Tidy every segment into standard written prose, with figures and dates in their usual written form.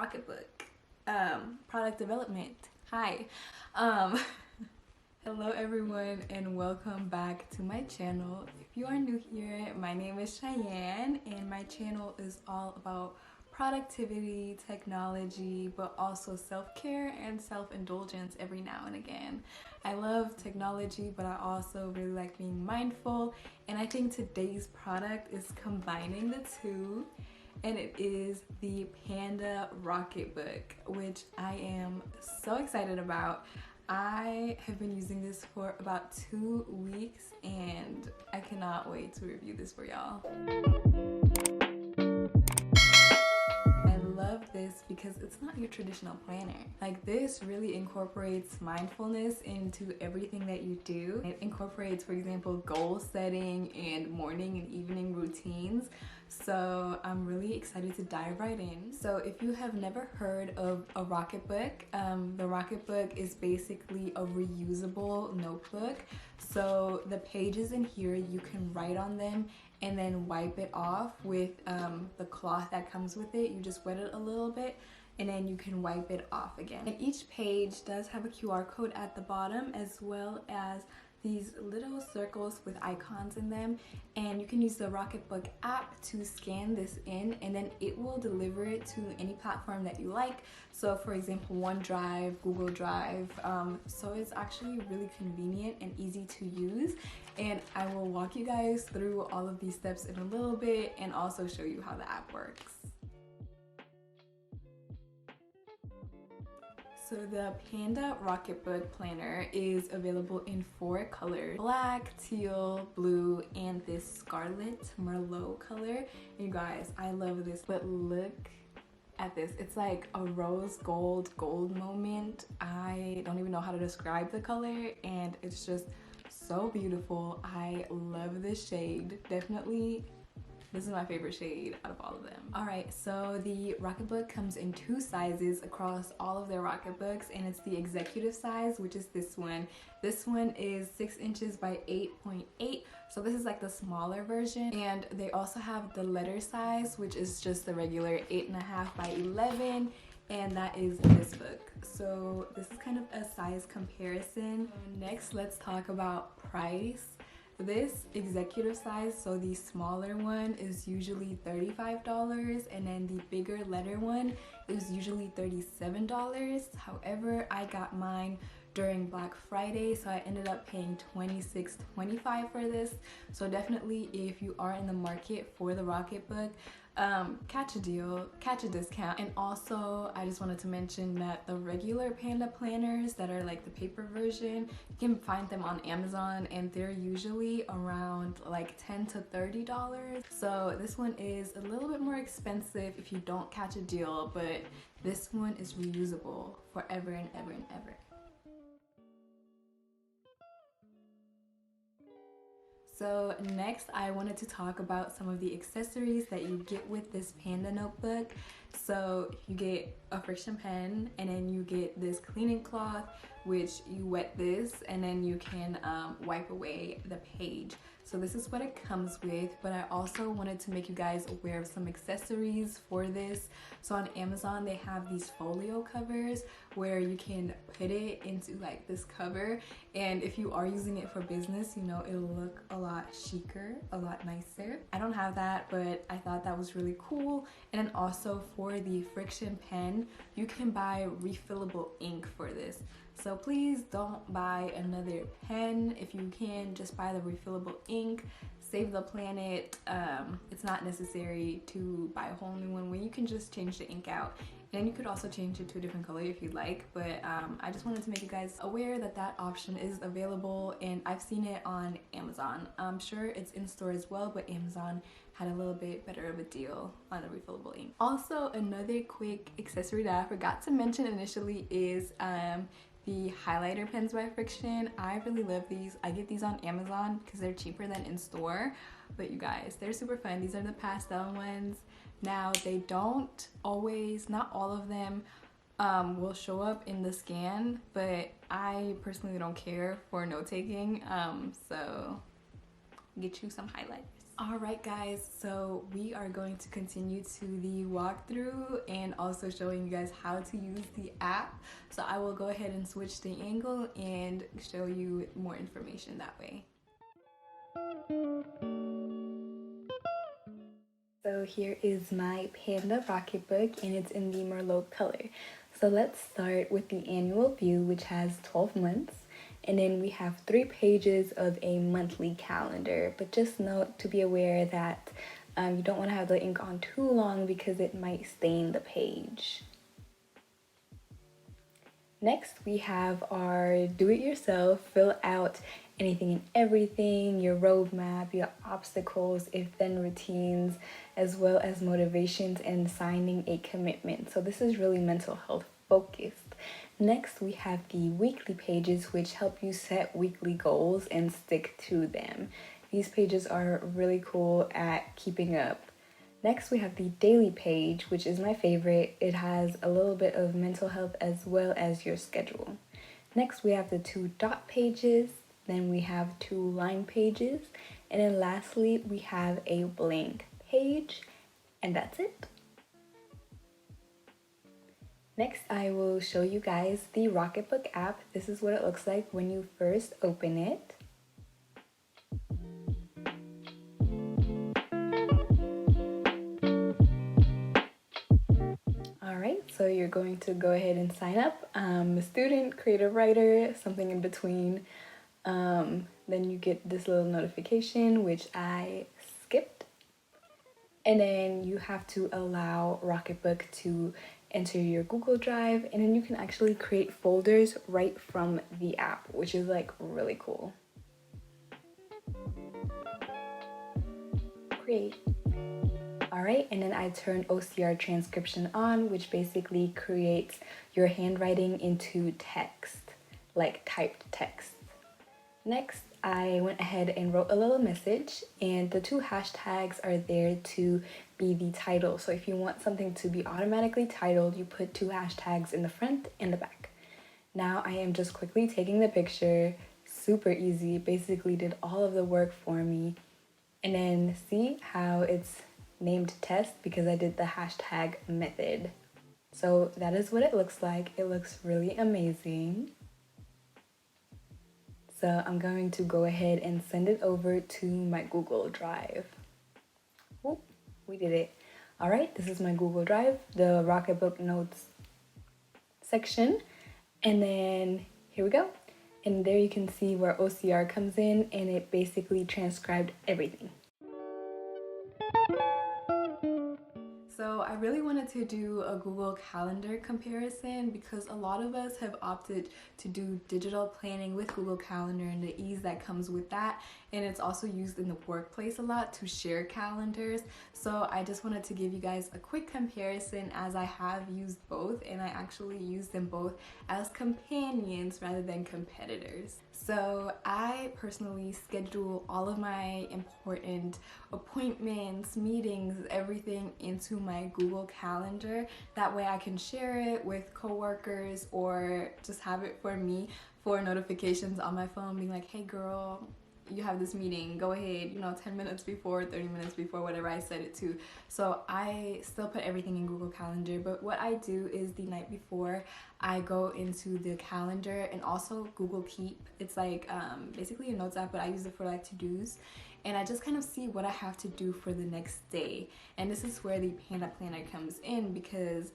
Rocketbook product development. Hi. Hello everyone and welcome back to my channel. If you are new here, my name is Shyan and my channel is all about productivity, technology, but also self-care and self-indulgence every now and again. I love technology, but I also really like being mindful, and I think today's product is combining the two, and it is the Panda Rocketbook, which I am so excited about. I have been using this for about 2 weeks and I cannot wait to review this for y'all. I love this because it's not your traditional planner. Like, this really incorporates mindfulness into everything that you do. It incorporates, for example, goal setting and morning and evening routines. So I'm really excited to dive right in. So if you have never heard of a Rocketbook, the Rocketbook is basically a reusable notebook. So the pages in here, you can write on them and then wipe it off with the cloth that comes with it. You just wet it a little bit and then you can wipe it off again. And each page does have a QR code at the bottom, as well as these little circles with icons in them, and you can use the Rocketbook app to scan this in and then it will deliver it to any platform that you like. So for example, OneDrive, Google Drive, so it's actually really convenient and easy to use, and I will walk you guys through all of these steps in a little bit and also show you how the app works. So the Panda Rocketbook Planner is available in 4 colors: black, teal, blue, and this scarlet merlot color. And you guys, I love this, but look at this. It's like a rose gold moment. I don't even know how to describe the color, and it's just so beautiful. I love this shade. Definitely, this is my favorite shade out of all of them. Alright, so the Rocketbook comes in 2 sizes across all of their Rocketbooks, and it's the executive size, which is this one. This one is 6 inches by 8.8, so this is like the smaller version. And they also have the letter size, which is just the regular 8.5 by 11, and that is this book. So this is kind of a size comparison. Next, let's talk about price. This executive size, so the smaller one, is usually $35, and then the bigger letter one is usually $37. However, I got mine during Black Friday, so I ended up paying $26.25 for this. So definitely, if you are in the market for the Rocketbook, catch a deal, catch a discount. And also, I just wanted to mention that the regular Panda planners that are like the paper version, you can find them on Amazon, and they're usually around like $10 to $30. So this one is a little bit more expensive if you don't catch a deal, but this one is reusable forever and ever and ever. So next, I wanted to talk about some of the accessories that you get with this Panda notebook. So you get a friction pen, and then you get this cleaning cloth, which you wet this and then you can wipe away the page. So this is what it comes with, but I also wanted to make you guys aware of some accessories for this. So on Amazon, they have these folio covers where you can put it into like this cover, and if you are using it for business, you know, it'll look a lot chicer, a lot nicer. I don't have that, but I thought that was really cool. And then also for the friction pen, you can buy refillable ink for this. So please don't buy another pen. If you can, just buy the refillable ink. Save the planet. It's not necessary to buy a whole new one when you can just change the ink out. And you could also change it to a different color if you'd like, but I just wanted to make you guys aware that that option is available, and I've seen it on Amazon. I'm sure it's in store as well, but Amazon had a little bit better of a deal on the refillable ink. Also, another quick accessory that I forgot to mention initially is the highlighter pens by Friction. I really love these. I get these on Amazon because they're cheaper than in store, but you guys, they're super fun. These are the pastel ones. Now, they don't always, not all of them will show up in the scan, but I personally don't care for note taking, so get you some highlighters. Alright guys, so we are going to continue to the walkthrough and also showing you guys how to use the app. So I will go ahead and switch the angle and show you more information that way. So here is my Panda Rocketbook and it's in the Merlot color. So let's start with the annual view, which has 12 months. And then we have 3 pages of a monthly calendar, but just note to be aware that you don't want to have the ink on too long because it might stain the page. Next, we have our do-it-yourself, fill out anything and everything, your roadmap, your obstacles, if-then routines, as well as motivations and signing a commitment. So this is really mental health focused. Next, we have the weekly pages, which help you set weekly goals and stick to them. These pages are really cool at keeping up. Next, we have the daily page, which is my favorite. It has a little bit of mental health as well as your schedule. Next, we have the 2 dot pages. Then we have 2 line pages. And then lastly, we have a blank page. And that's it. Next, I will show you guys the Rocketbook app. This is what it looks like when you first open it. Alright, so you're going to go ahead and sign up. A student, creative writer, something in between. Then you get this little notification, which I skipped. And then you have to allow Rocketbook to enter your Google Drive, and then you can actually create folders right from the app, which is like really cool. Create. Alright, and then I turn OCR transcription on, which basically creates your handwriting into text, like typed text. Next, I went ahead and wrote a little message, and the 2 hashtags are there to be the title. So if you want something to be automatically titled, you put 2 hashtags in the front and the back. Now I am just quickly taking the picture, super easy, basically did all of the work for me. And then see how it's named test because I did the hashtag method. So that is what it looks like. It looks really amazing. So I'm going to go ahead and send it over to my Google Drive. Oh, we did it. All right, this is my Google Drive, the Rocketbook Notes section. And then here we go. And there you can see where OCR comes in, and it basically transcribed everything. So I really wanted to do a Google Calendar comparison because a lot of us have opted to do digital planning with Google Calendar and the ease that comes with that. And it's also used in the workplace a lot to share calendars. So I just wanted to give you guys a quick comparison as I have used both, and I actually use them both as companions rather than competitors. So I personally schedule all of my important appointments, meetings, everything into my Google Calendar. That way I can share it with coworkers or just have it for me for notifications on my phone being like, hey girl, you have this meeting, go ahead, 10 minutes before, 30 minutes before, whatever I set it to. So I still put everything in Google Calendar, but what I do is the night before I go into the calendar and also Google Keep. It's like basically a notes app, but I use it for like to-dos. And I just kind of see what I have to do for the next day. And this is where the Panda Planner comes in because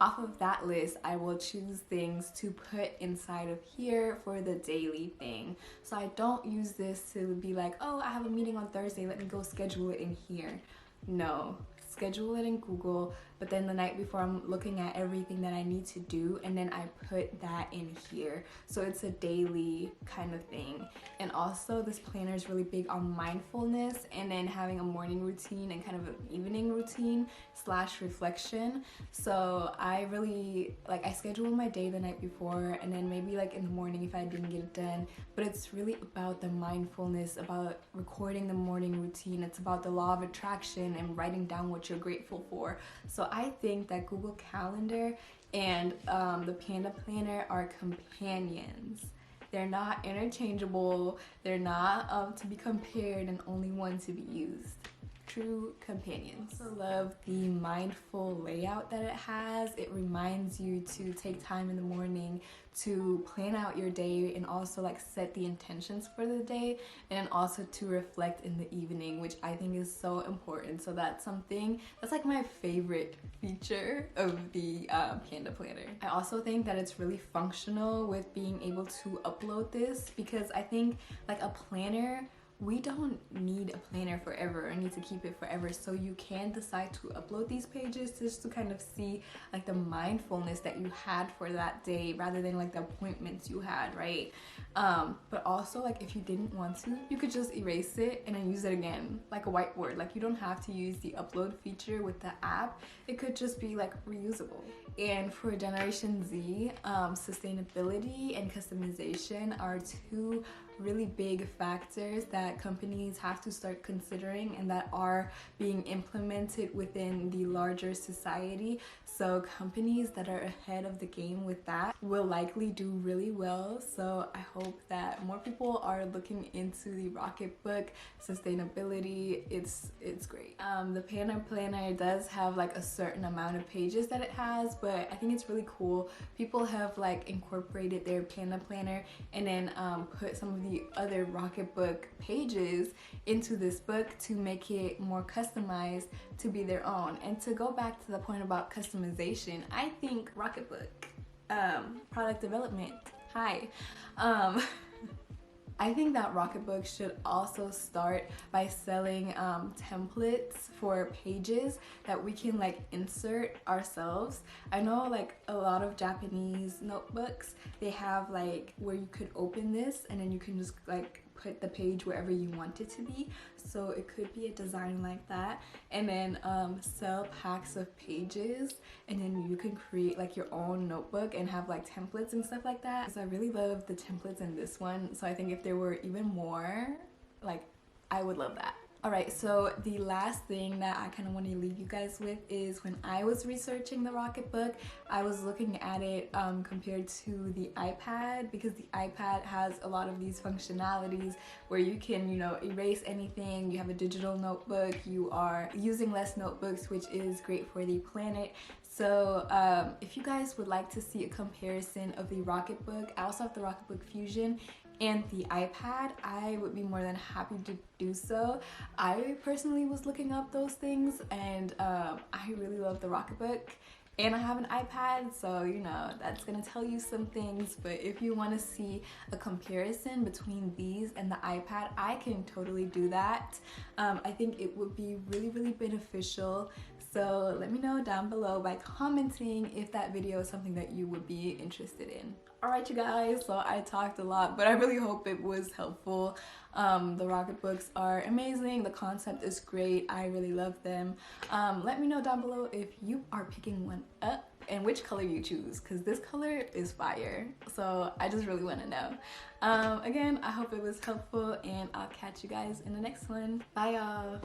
off of that list, I will choose things to put inside of here for the daily thing. So I don't use this to be like, oh, I have a meeting on Thursday, let me go schedule it in here. No, schedule it in Google, but then the night before I'm looking at everything that I need to do, and then I put that in here. So it's a daily kind of thing. And also this planner is really big on mindfulness and then having a morning routine and kind of an evening routine / reflection. So I really I schedule my day the night before, and then maybe like in the morning if I didn't get it done. But it's really about the mindfulness, about recording the morning routine. It's about the law of attraction and writing down what you're grateful for. So I think that Google Calendar and the Panda Planner are companions. They're not interchangeable. They're not to be compared and only one to be used. True companions. I also love the mindful layout that it has. It reminds you to take time in the morning to plan out your day and also like set the intentions for the day, and also to reflect in the evening, which I think is so important. So that's something that's like my favorite feature of the Panda Planner. I also think that it's really functional with being able to upload this, because I think like a planner, we don't need a planner forever or need to keep it forever, so you can decide to upload these pages just to kind of see like the mindfulness that you had for that day rather than like the appointments you had, right? But also like if you didn't want to, you could just erase it and then use it again like a whiteboard. Like you don't have to use the upload feature with the app. It could just be like reusable. And for Generation Z, sustainability and customization are two really big factors that companies have to start considering and that are being implemented within the larger society. So companies that are ahead of the game with that will likely do really well. So I hope that more people are looking into the Rocketbook sustainability. It's great. The Panda Planner does have like a certain amount of pages that it has, but I think it's really cool. People have like incorporated their Panda Planner and then put some of the other Rocketbook pages into this book to make it more customized to be their own. And to go back to the point about customization, I think Rocketbook, product development, hi. I think that Rocketbook should also start by selling templates for pages that we can like insert ourselves. I know like a lot of Japanese notebooks, they have like where you could open this and then you can just like put the page wherever you want it to be. So it could be a design like that, and then sell packs of pages, and then you can create like your own notebook and have like templates and stuff like that. So I really love the templates in this one, so I think if there were even more, like I would love that. Alright, so the last thing that I kind of want to leave you guys with is when I was researching the Rocketbook, I was looking at it compared to the iPad, because the iPad has a lot of these functionalities where you can, you know, erase anything, you have a digital notebook, you are using less notebooks, which is great for the planet. So if you guys would like to see a comparison of the Rocketbook, I also have the Rocketbook Fusion and the iPad, I would be more than happy to do so. I personally was looking up those things, and I really love the Rocketbook, and I have an iPad, so you know that's gonna tell you some things. But if you want to see a comparison between these and the iPad, I can totally do that. I think it would be really beneficial. So let me know down below by commenting if that video is something that you would be interested in. Alright you guys, so I talked a lot, but I really hope it was helpful. The Rocketbooks are amazing, the concept is great, I really love them. Let me know down below if you are picking one up and which color you choose, because this color is fire, so I just really want to know. Again, I hope it was helpful, and I'll catch you guys in the next one. Bye y'all.